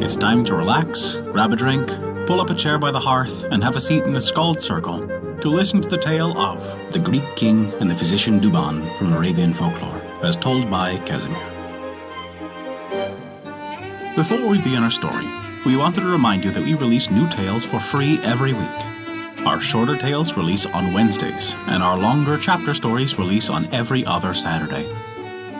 It's time to relax, grab a drink, pull up a chair by the hearth, and have a seat in the Skald Circle to listen to the tale of the Greek King and the Physician Douban from Arabian Folklore, as told by Casimir. Before we begin our story, we wanted to remind you that we release new tales for free every week. Our shorter tales release on Wednesdays, and our longer chapter stories release on every other Saturday.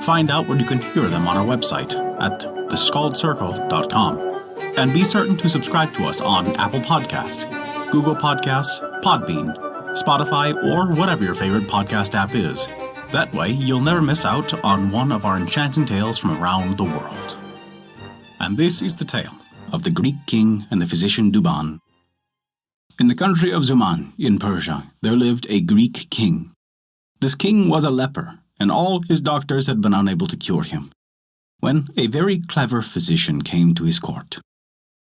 Find out where you can hear them on our website at thescaldcircle.com. And be certain to subscribe to us on Apple Podcasts, Google Podcasts, Podbean, Spotify, or whatever your favorite podcast app is. That way, you'll never miss out on one of our enchanting tales from around the world. And this is the tale of the Greek King and the Physician Douban. In the country of Zuman, in Persia, there lived a Greek king. This king was a leper, and all his doctors had been unable to cure him, when a very clever physician came to his court.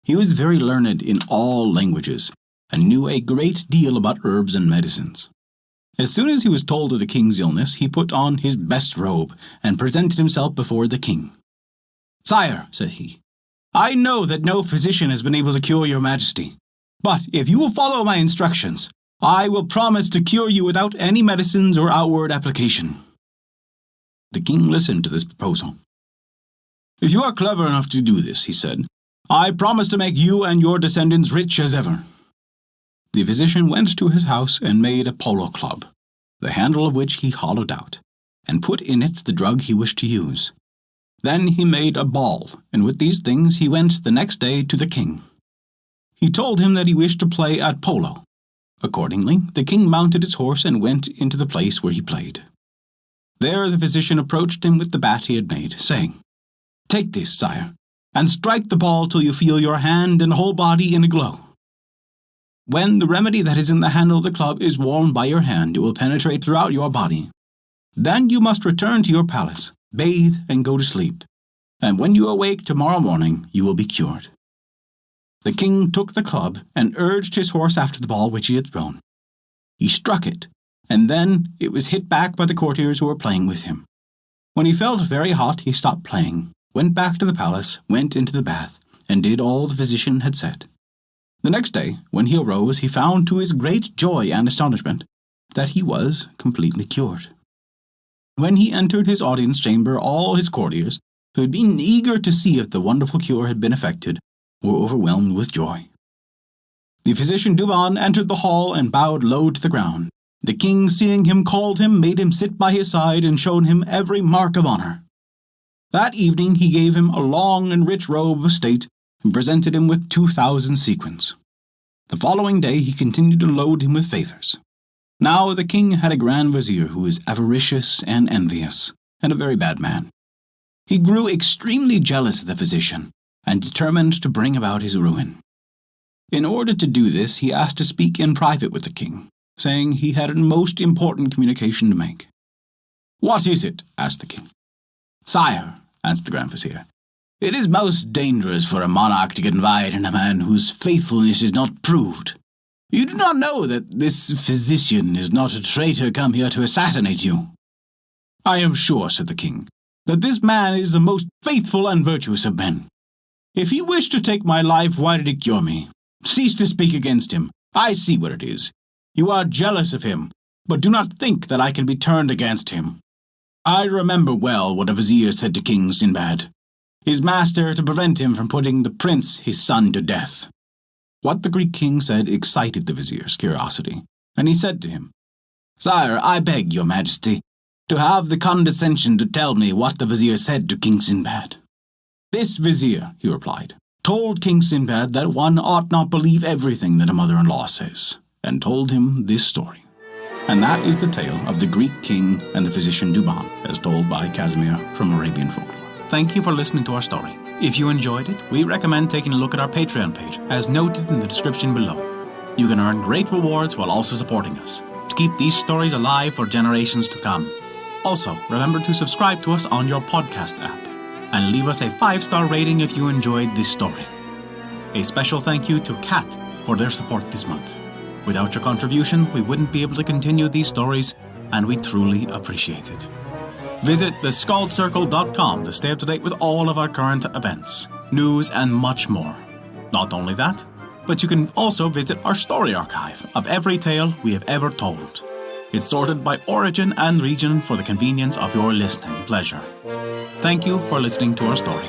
He was very learned in all languages, and knew a great deal about herbs and medicines. As soon as he was told of the king's illness, he put on his best robe, and presented himself before the king. "Sire," said he, "I know that no physician has been able to cure your majesty, but if you will follow my instructions, I will promise to cure you without any medicines or outward application." The king listened to this proposal. "If you are clever enough to do this," he said, "I promise to make you and your descendants rich as ever." The physician went to his house and made a polo club, the handle of which he hollowed out, and put in it the drug he wished to use. Then he made a ball, and with these things he went the next day to the king. He told him that he wished to play at polo. Accordingly, the king mounted his horse and went into the place where he played. There the physician approached him with the bat he had made, saying, "Take this, sire, and strike the ball till you feel your hand and whole body in a glow. When the remedy that is in the handle of the club is warmed by your hand, it will penetrate throughout your body. Then you must return to your palace, bathe, and go to sleep, and when you awake tomorrow morning, you will be cured." The king took the club and urged his horse after the ball which he had thrown. He struck it, and then it was hit back by the courtiers who were playing with him. When he felt very hot, he stopped playing, went back to the palace, went into the bath, and did all the physician had said. The next day, when he arose, he found to his great joy and astonishment that he was completely cured. When he entered his audience chamber, all his courtiers, who had been eager to see if the wonderful cure had been effected, were overwhelmed with joy. The physician Douban entered the hall and bowed low to the ground. The king, seeing him, called him, made him sit by his side, and showed him every mark of honor. That evening he gave him a long and rich robe of state, and presented him with 2,000 sequins. The following day he continued to load him with favors. Now the king had a grand vizier who was avaricious and envious, and a very bad man. He grew extremely jealous of the physician, and determined to bring about his ruin. In order to do this, he asked to speak in private with the king, saying he had a most important communication to make. "What is it?" asked the king. "Sire," answered the Grand Vizier, "it is most dangerous for a monarch to confide in a man whose faithfulness is not proved. You do not know that this physician is not a traitor come here to assassinate you." "I am sure," said the king, "that this man is the most faithful and virtuous of men. If he wished to take my life, why did he cure me? Cease to speak against him. I see what it is. You are jealous of him, but do not think that I can be turned against him. I remember well what a vizier said to King Sinbad, his master, to prevent him from putting the prince, his son, to death." What the Greek king said excited the vizier's curiosity, and he said to him, "Sire, I beg your majesty to have the condescension to tell me what the vizier said to King Sinbad." "This vizier," he replied, "told King Sinbad that one ought not believe everything that a mother-in-law says, and told him this story." And that is the tale of the Greek king and the physician Douban, as told by Casimir from Arabian Folklore. Thank you for listening to our story. If you enjoyed it, we recommend taking a look at our Patreon page, as noted in the description below. You can earn great rewards while also supporting us, to keep these stories alive for generations to come. Also, remember to subscribe to us on your podcast app, and leave us a 5-star rating if you enjoyed this story. A special thank you to Kat for their support this month. Without your contribution, we wouldn't be able to continue these stories, and we truly appreciate it. Visit thescaldcircle.com to stay up to date with all of our current events, news, and much more. Not only that, but you can also visit our story archive of every tale we have ever told. It's sorted by origin and region for the convenience of your listening pleasure. Thank you for listening to our story.